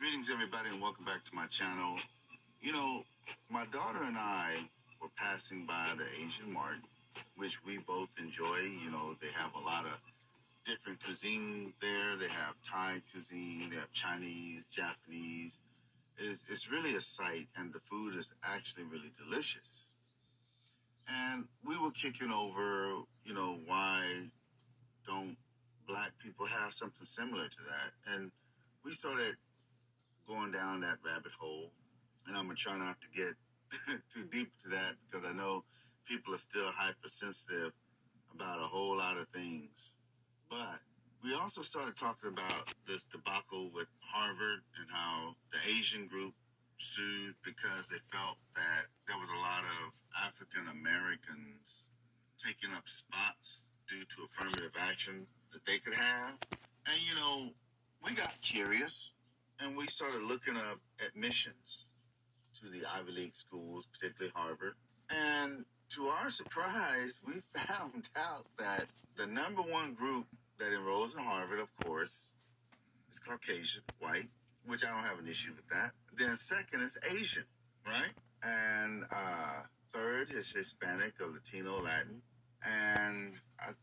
Greetings, everybody, and welcome back to my channel. You know, my daughter and I were passing by the Asian Mart, which we both enjoy. You know, they have a lot of different cuisine there. They have Thai cuisine, they have Chinese, Japanese. It's really a sight, and the food is actually really delicious. And we were kicking over, why don't black people have something similar to that? And we started going down that rabbit hole, and I'm gonna try not to get too deep to that because I know people are still hypersensitive about a whole lot of things. But we also started talking about this debacle with Harvard and how the Asian group sued because they felt that there was a lot of African Americans taking up spots due to affirmative action that they could have. And we got curious and we started looking up admissions to the Ivy League schools, particularly Harvard. And to our surprise, we found out that the number one group that enrolls in Harvard, of course, is Caucasian, white, which I don't have an issue with that. Then second is Asian, right? And third is Hispanic or Latino, Latin. And I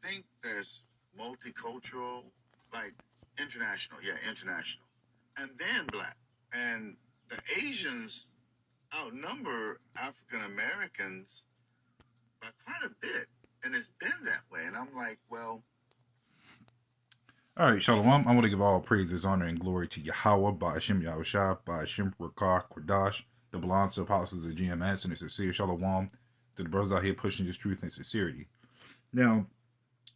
think there's multicultural, like international, international. And then black. And the Asians outnumber African Americans by quite a bit. And it's been that way. And I'm like, well. All right, Shalom. I want to give all praises, honor, and glory to Yahweh, Ba'ashem Yahushua, Ba'ashem Rakah, Quadash, the belongs to the apostles of GMS, and a sincere Shalom to the brothers out here pushing this truth and sincerity. Now,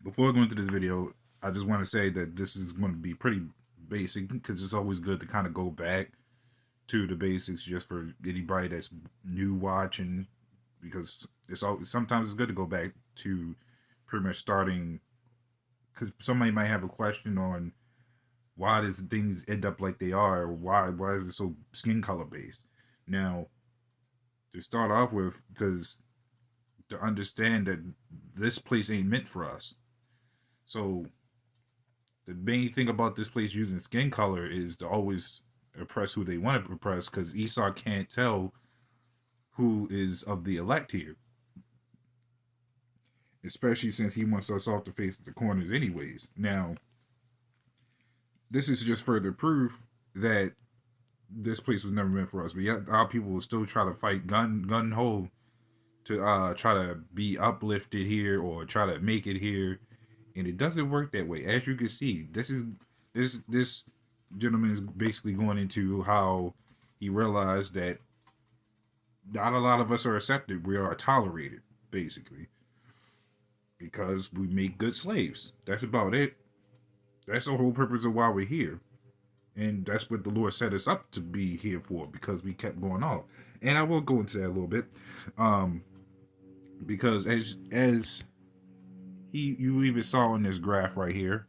before I go into this video, I just want to say that this is going to be pretty basic because it's always good to kind of go back to the basics just for anybody that's new watching, because sometimes it's good to go back to pretty much starting, because somebody might have a question on why does things end up like they are, or why is it so skin color based. Now, to start off with, because to understand that this place ain't meant for us. So the main thing about this place using skin color is to always oppress who they want to oppress, because Esau can't tell who is of the elect here, especially since he wants us off the face of the corners anyways. Now, this is just further proof that this place was never meant for us. But yet our people will still try to fight gun ho to try to be uplifted here or try to make it here, and it doesn't work that way. As you can see, this gentleman is basically going into how he realized that not a lot of us are accepted. We are tolerated, basically, because we make good slaves. That's about it. That's the whole purpose of why we're here. And that's what the Lord set us up to be here for, because we kept going off. And I will go into that a little bit. Because as you even saw in this graph right here,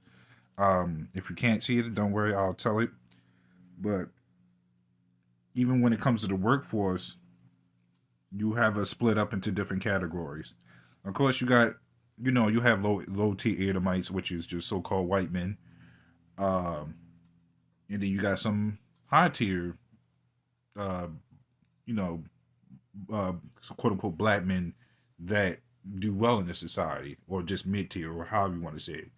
if you can't see it, don't worry, I'll tell it. But even when it comes to the workforce, you have us split up into different categories. Of course, you got, you have low tier Edomites, which is just so-called white men. And then you got some high tier, quote unquote black men that do well in this society, or just mid tier, or however you want to say it.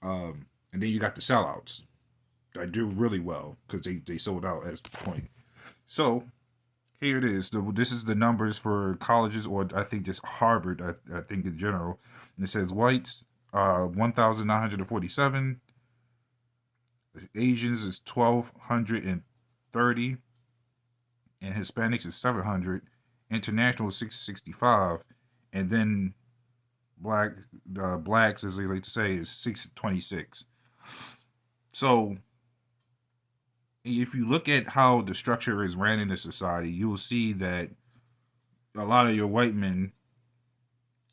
And then you got the sellouts that do really well because they sold out at the point. So here it is. This is the numbers for colleges, or I think just Harvard, I think in general. And it says whites, 1,947. Asians is 1,230. And Hispanics is 700. International is 665. And then blacks, as they like to say, is 626. So if you look at how the structure is ran in the society, you will see that a lot of your white men,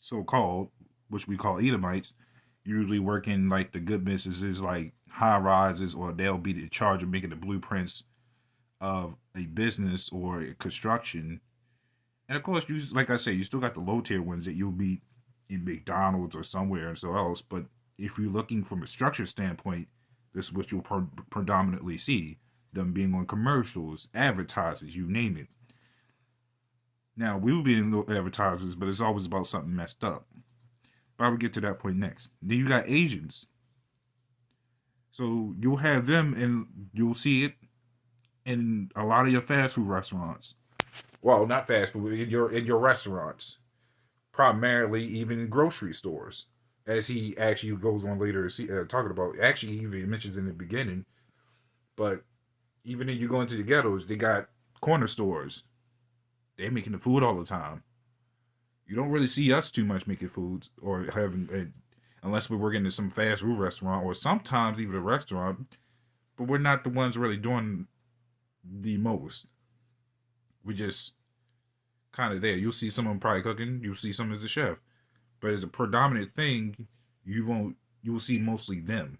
so-called, which we call Edomites, usually work in like the good businesses like high rises, or they'll be in charge of making the blueprints of a business or a construction. And of course, you, like I said, you still got the low tier ones that you'll be in McDonald's or somewhere and so else. But if you're looking from a structure standpoint, this is what you'll predominantly see. them being on commercials, advertisers, you name it. Now, we will be in little advertisers, but it's always about something messed up. But I will get to that point next. Then you got Asians. So you'll have them, and you'll see it in a lot of your fast food restaurants. Well, not fast food, in your restaurants. Primarily even in grocery stores. As he actually goes on later talking about, actually he even mentions in the beginning, but even if you go into the ghettos, they got corner stores. They're making the food all the time. You don't really see us too much making foods or having, unless we're working in some fast food restaurant or sometimes even a restaurant, but we're not the ones really doing the most. We just kind of there. You'll see someone probably cooking. You'll see someone as a chef, but as a predominant thing, you will see mostly them.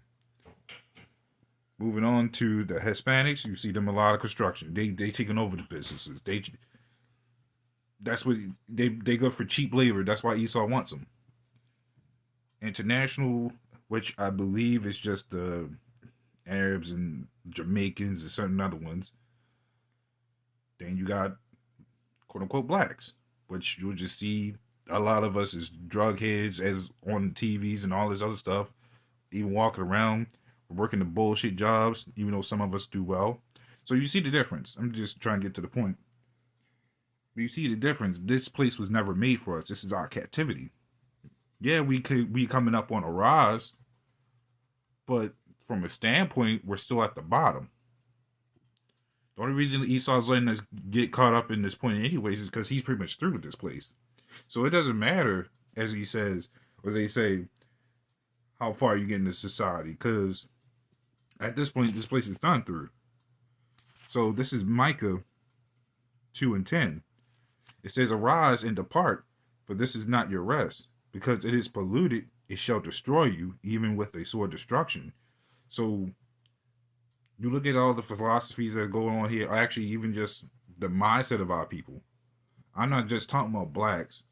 Moving on to the Hispanics, you see them a lot of construction. They taking over the businesses. That's what they go for, cheap labor. That's why Esau wants them. International, which I believe is just the Arabs and Jamaicans and certain other ones. Then you got quote unquote blacks, which you'll just see a lot of us as drug heads, as on TVs and all this other stuff, even walking around, working the bullshit jobs, even though some of us do well. So you see the difference. I'm just trying to get to the point. But you see the difference. This place was never made for us. This is our captivity. Yeah, we coming up on a rise, but from a standpoint, we're still at the bottom. The only reason Esau's letting us get caught up in this point anyways is because he's pretty much through with this place. So it doesn't matter, as he says, or they say, how far you get into society, because at this point, this place is done through. So this is Micah 2:10. It says, "Arise and depart, for this is not your rest, because it is polluted, it shall destroy you, even with a sore destruction." So you look at all the philosophies that are going on here, or actually even just the mindset of our people. I'm not just talking about blacks.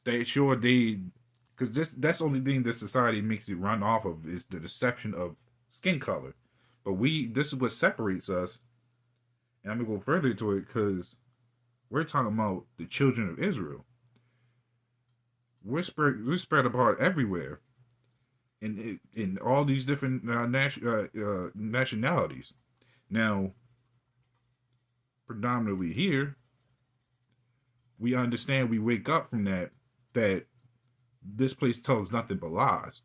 Because that's the only thing that society makes it run off of is the deception of skin color. But this is what separates us. And I'm gonna go further into it because we're talking about the children of Israel. We're spread apart everywhere, in all these different nationalities. Now, predominantly here, we understand. We wake up from that this place tells nothing but lies.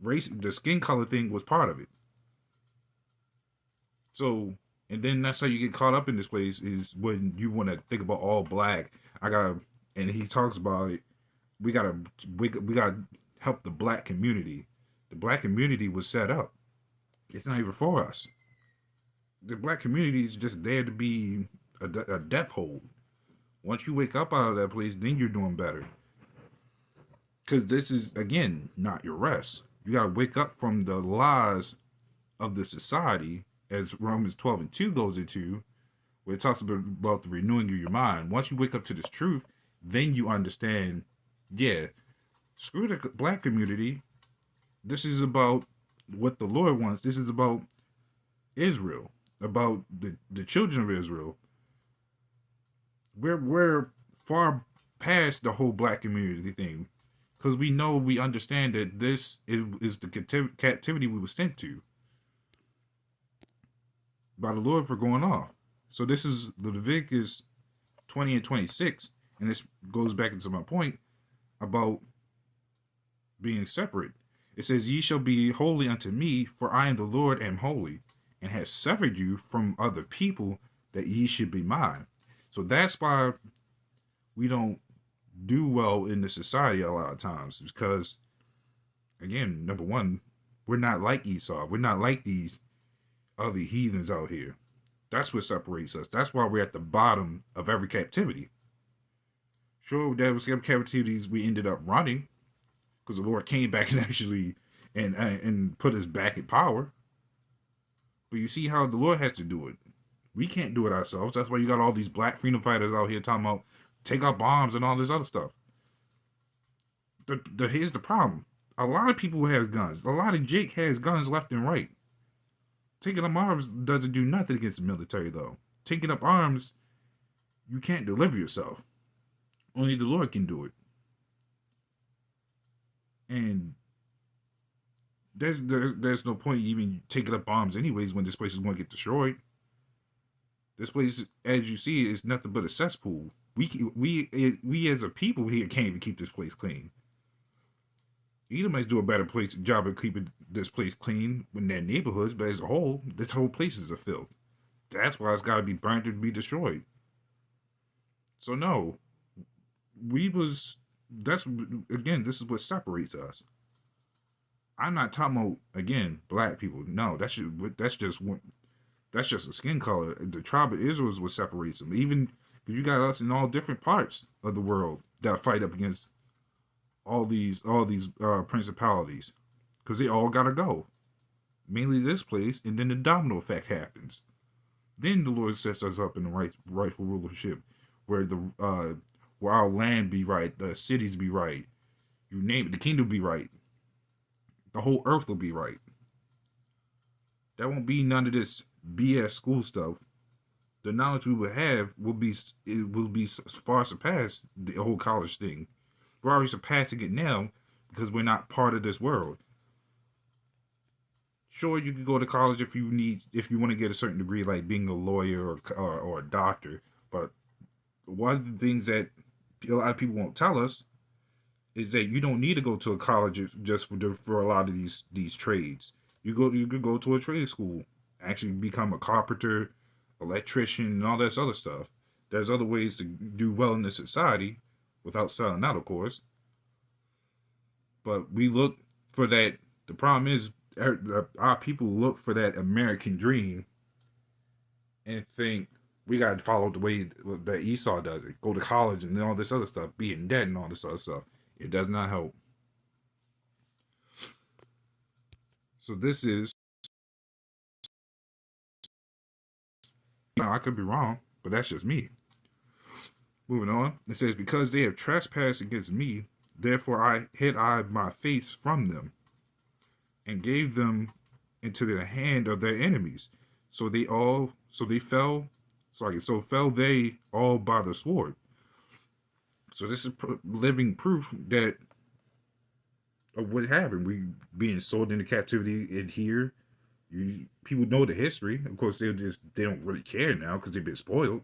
Race, the skin color thing was part of it. So, and then that's how you get caught up in this place is when you want to think about all black. And he talks about it. We gotta help the black community. The black community was set up. It's not even for us. The black community is just there to be a death hold. Once you wake up out of that place, then you're doing better. Because this is, again, not your rest. You got to wake up from the lies of the society, as Romans 12:2 goes into, where it talks about the renewing of your mind. Once you wake up to this truth, then you understand, yeah, screw the black community. This is about what the Lord wants. This is about Israel, about the children of Israel. We're far past the whole black community thing, because we understand that this is the captivity we were sent to by the Lord for going off. So this is Leviticus 20 and 26, and this goes back into my point about being separate. It says, "Ye shall be holy unto me, for I am the Lord, am holy, and have severed you from other people, that ye should be mine." So that's why we don't do well in the society a lot of times, because, again, number one, we're not like Esau. We're not like these other heathens out here. That's what separates us. That's why we're at the bottom of every captivity. Sure, there was some captivities we ended up running, because the Lord came back and actually and put us back in power. But you see how the Lord has to do it. We can't do it ourselves. That's why you got all these black freedom fighters out here talking about take out bombs and all this other stuff. Here's the problem. A lot of people has guns. A lot of Jake has guns left and right. Taking up arms doesn't do nothing against the military, though. Taking up arms, you can't deliver yourself. Only the Lord can do it. And there's no point even taking up arms anyways when this place is going to get destroyed. This place, as you see, is nothing but a cesspool. We as a people here can't even keep this place clean. Edomites do a better job of keeping this place clean in their neighborhoods, but as a whole, this whole place is a filth. That's why it's got to be burnt and be destroyed. So no, this is what separates us. I'm not talking about, again, black people. No, that's just a skin color. The tribe of Israel is what separates them. Even because you got us in all different parts of the world that fight up against all these principalities, because they all gotta go. Mainly this place, and then the domino effect happens. Then the Lord sets us up in the rightful rulership, where where our land be right, the cities be right, you name it, the kingdom be right, the whole earth will be right. There won't be none of this BS school stuff. The knowledge we will have will be far surpassed the whole college thing. We're already surpassing it now because we're not part of this world. Sure, you can go to college if you want to get a certain degree, like being a lawyer or a doctor. But one of the things that a lot of people won't tell us is that you don't need to go to a college just for a lot of these trades. You could go to a trade school, actually become a carpenter, electrician, and all this other stuff. There's other ways to do well in this society without selling out, of course. But we look for that. The problem is our people look for that American dream and think we got to follow the way that Esau does it. Go to college and all this other stuff, be in debt and all this other stuff. It does not help. So this is, I could be wrong, but that's just me. Moving on, it says, because they have trespassed against me, therefore I hid my face from them, and gave them into the hand of their enemies. So fell they all by the sword. So this is living proof that of what happened. We being sold into captivity in here. People know the history. Of course, they don't really care now because they've been spoiled.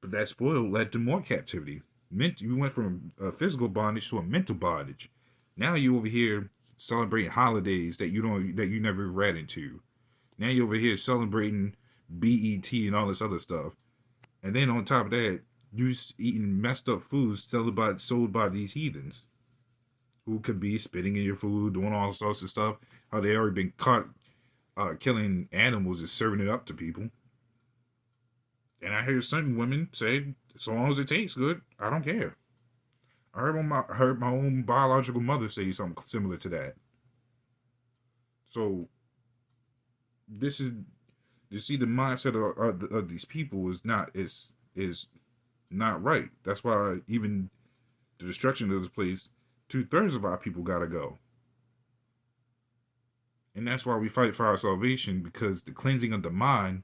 But that spoil led to more captivity. You went from a physical bondage to a mental bondage. Now you over here celebrating holidays that you never read into. Now you over here celebrating BET and all this other stuff. And then on top of that, you eating messed up foods sold by these heathens, who could be spitting in your food, doing all sorts of stuff. How they already been caught killing animals and serving it up to people. And I hear certain women say, so long as it tastes good, I don't care. I heard my own biological mother say something similar to that. So, this is, you see, the mindset of these people is not right. That's why even the destruction of this place, 2/3 of our people gotta go. And that's why we fight for our salvation, because the cleansing of the mind,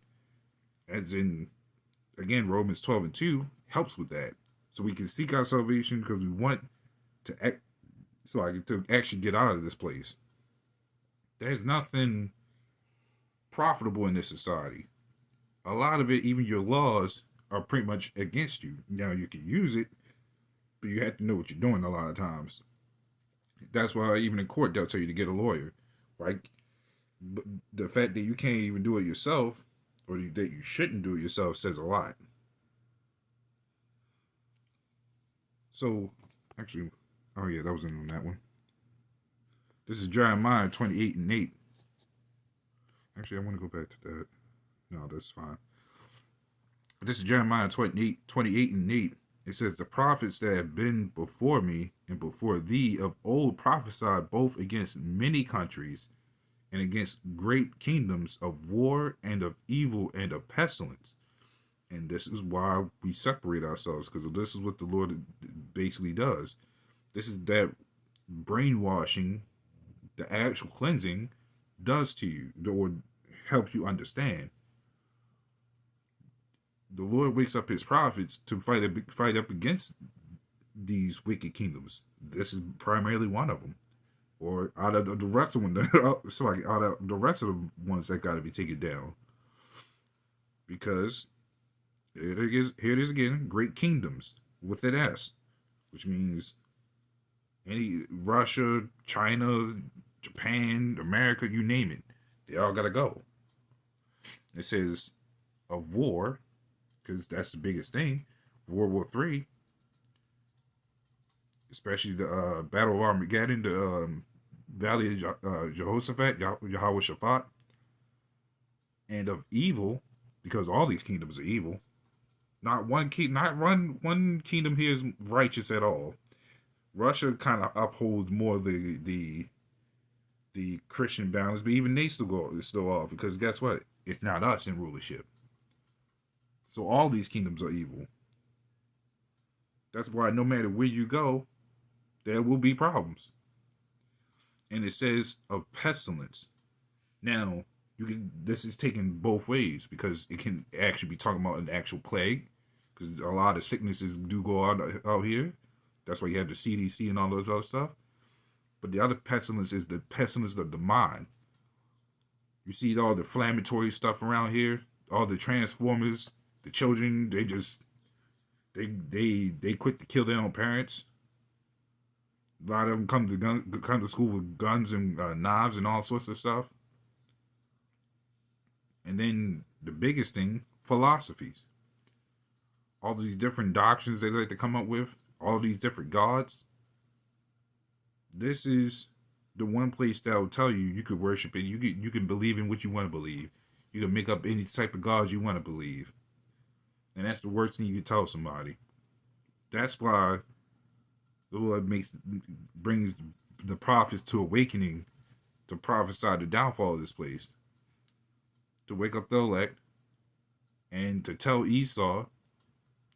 as in, again, Romans 12:2, helps with that. So we can seek our salvation because we want to actually get out of this place. There's nothing profitable in this society. A lot of it, even your laws, are pretty much against you. Now, you can use it, but you have to know what you're doing a lot of times. That's why even in court, they'll tell you to get a lawyer. Right? But the fact that you can't even do it yourself, or that you shouldn't do it yourself, says a lot. So, actually, oh yeah, that was in on that one. This is Jeremiah 28:8. Actually, I want to go back to that. No, that's fine. But this is Jeremiah 28:8. It says, the prophets that have been before me and before thee of old prophesied both against many countries and against great kingdoms, of war and of evil and of pestilence. And this is why we separate ourselves, because this is what the Lord basically does. This is that brainwashing, the actual cleansing does to you, or helps you understand. The Lord wakes up his prophets to fight up against these wicked kingdoms. This is primarily one of them. Or out of the rest of them, sorry, out of the rest of the ones that got to be taken down. Because here it is again, great kingdoms with an S, which means any Russia, China, Japan, America, you name it, they all gotta go. It says of war, because that's the biggest thing. World War III, especially the Battle of Armageddon, the Valley of Jehoshaphat, YAHAWAHSH'S, and of evil, because all these kingdoms are evil. Not one kingdom here is righteous at all. Russia kind of upholds more the Christian balance, but even they still off, because guess what? It's not us in rulership. So all these kingdoms are evil. That's why no matter where you go, there will be problems. And it says of pestilence. Now, this is taken both ways, because it can actually be talking about an actual plague, because a lot of sicknesses do go out here. That's why you have the CDC and all those other stuff. But the other pestilence is the pestilence of the mind. You see all the inflammatory stuff around here, all the transformers, the children, they quit to kill their own parents. A lot of them come to school with guns and knives and all sorts of stuff. And then the biggest thing, philosophies. All these different doctrines they like to come up with, all these different gods. This is the one place that will tell you could worship it. You can believe in what you want to believe. You can make up any type of gods you want to believe. And that's the worst thing you can tell somebody. That's why the Lord brings the prophets to awakening, to prophesy the downfall of this place, to wake up the elect, and to tell Esau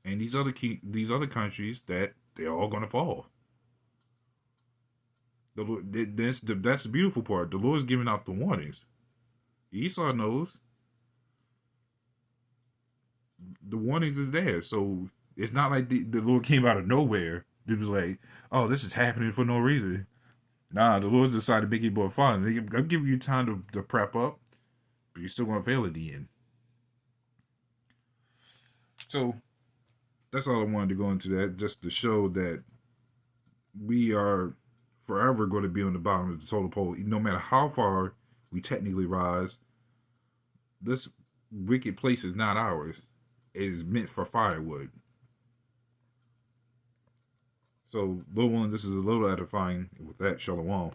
and these other countries that they're all going to fall. That's the beautiful part. The Lord's giving out the warnings. Esau knows. The warnings is there. So it's not like the Lord came out of nowhere. It was like, oh, this is happening for no reason. Nah, the Lord's decided to make it more fun. I'm giving you time to prep up, but you're still going to fail at the end. So that's all I wanted to go into that, just to show that we are forever going to be on the bottom of the totem pole. No matter how far we technically rise, this wicked place is not ours. It is meant for firewood. So, Lord willing, this is a little edifying. With that, shalom.